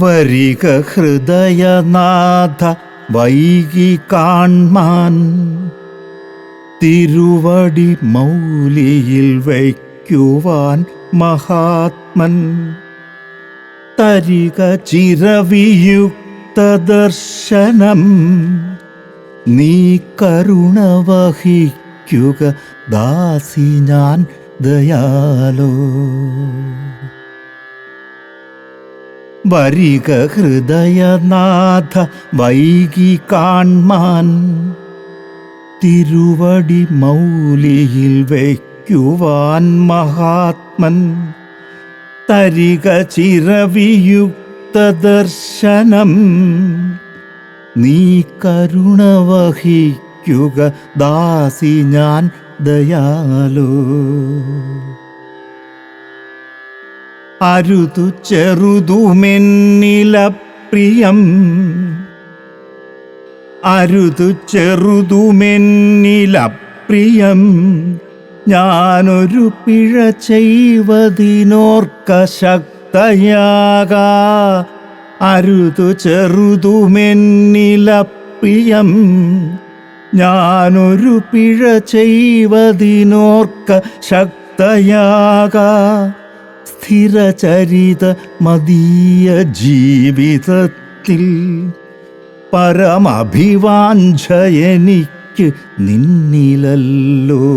വരിക ഹൃദയനാഥ വൈകി കാൺമാൻ, തിരുവടി മൗലിയിൽ വയ്ക്കുവാൻ മഹാത്മൻ. തരിക ചിരവിയുക്ത ദർശനം, നീ കരുണ വഹിക്കുക ദാസി ഞാൻ ദയാലോ. വരിക ഹൃദയനാഥ വൈകി കാൺമാൻ, തിരുവടി മൗലിയിൽ വയ്ക്കുവാൻ മഹാത്മൻ. തരിക ചിരവിയുക്ത ദർശനം, നീ കരുണ വഹിക്കുക ദാസി ഞാൻ ദയാലോ. അരുതു ചെറുതുമെന്നിലപ്രിയം, അരുതു ചെറുതുമെന്നിലപ്രിയം, ഞാനൊരു പിഴ ചെയ്വതിനോർക്ക ശക്തയാക. അരുതു ചെറുതുമെന്നിലപ്രിയം, ഞാനൊരു പിഴ ചെയ്വതിനോർക്ക ശക്തയാക. സ്ഥിരചരിത മദീയ ജീവിതത്തിൽ പരമഭിവാഞ്ഛ എനിക്ക് നിന്നിലല്ലോ.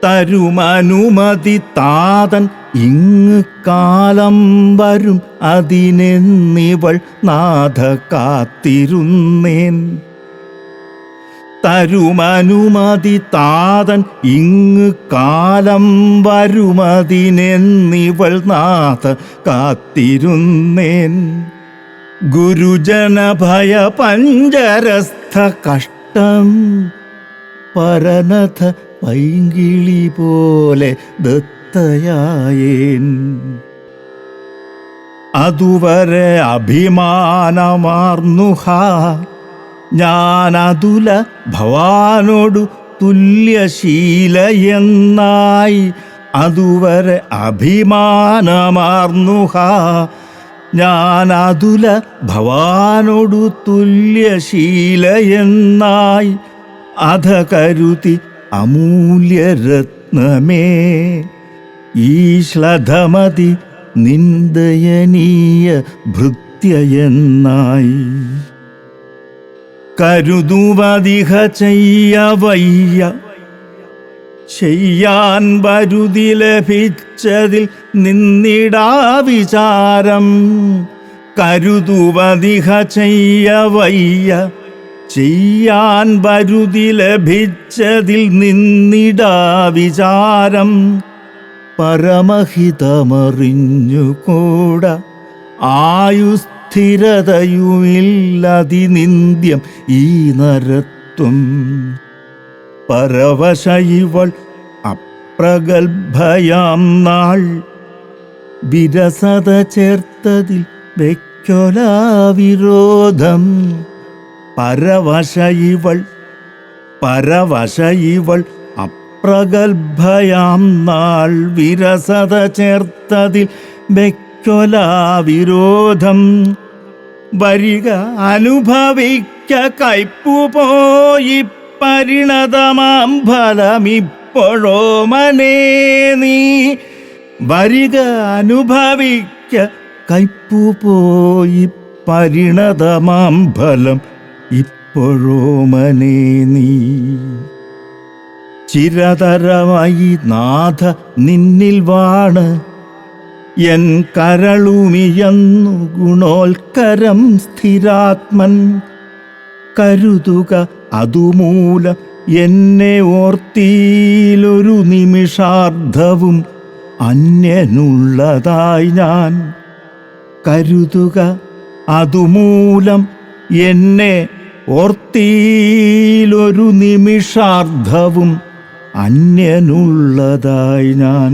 തരുമനുമതി താതൻ ഇങ്ങ് കാലം വരും, അതിനെന്നിവൾ നാഥ കാത്തിരുന്നേൻ. തരുമനുമതി താതൻ ഇങ്ങ് കാലം വരുമതിനെന്നിവൾ നാഥ കാത്തിരുന്നേൻ. ഗുരുജന ഭയ പഞ്ചരസ്ഥ കഷ്ടം, പരനഥ പൈങ്കിളി പോലെ ദത്തയായേൻ. അതുവരെ അഭിമാനമാർന്നുഹ, ഞാനതുല ഭവാനോടു തുല്യശീലയെന്നായി. അതുവരെ അഭിമാനമാർന്നുഹ, ഞാനതുല ഭവാനോടു തുല്യശീലയെന്നായി. അധ കരുതി അമൂല്യരത്നമേ, ഈ ശ്ലഥമതി നിന്ദയനീയ ഭൃത്യയെന്നായി. കരുതുവതിഹ ചെയ്യവയ്യ, ചെയ്യാൻ വരുതി ലഭിച്ചതിൽ നിന്നിടാ വിചാരം. കരുതുവതിഹ ചെയ്യവയ്യ, ചെയ്യാൻ വരുതി ലഭിച്ചതിൽ നിന്നിടാ വിചാരം. പരമഹിതമറിഞ്ഞുകൂട ആയുസ്ഥിരതയുമില്ലതിനിന്ദ്യം ഈ നരത്വം. പരവശ ഇവൾ അപ്രഗൽഭയാം നാൾ, വിരസത ചേർത്തതിൽ വെക്കൊലാ വിരോധം. പരവശ ഇവൾ അപ്രഗൽഭയാം നാൾ, വിരസത ചേർത്തതിൽ വെക്കൊലാ വിരോധം. വരിക അനുഭവിക്ക കയ്പുപോയി പരിണതമാം ഫലമിപ്പോഴോ മനേ നീ. വരിക അനുഭവിക്ക കയ്പുപോയി പരിണതമാം ഫലം ഇപ്പോഴോ മനേ നീ. ചിരതരമായി നാഥ നിന്നിൽ വാണ്, എൻ കരളുമിയന്നു ഗുണോൽക്കരം സ്ഥിരാത്മൻ. കരുതുക അതുമൂലം എന്നെ ഓർത്തിയിലൊരു നിമിഷാർദ്ധവും അന്യനുള്ളതായി ഞാൻ. കരുതുക അതുമൂലം എന്നെ ഓർത്തിയിലൊരു നിമിഷാർദ്ധവും അന്യനുള്ളതായി ഞാൻ.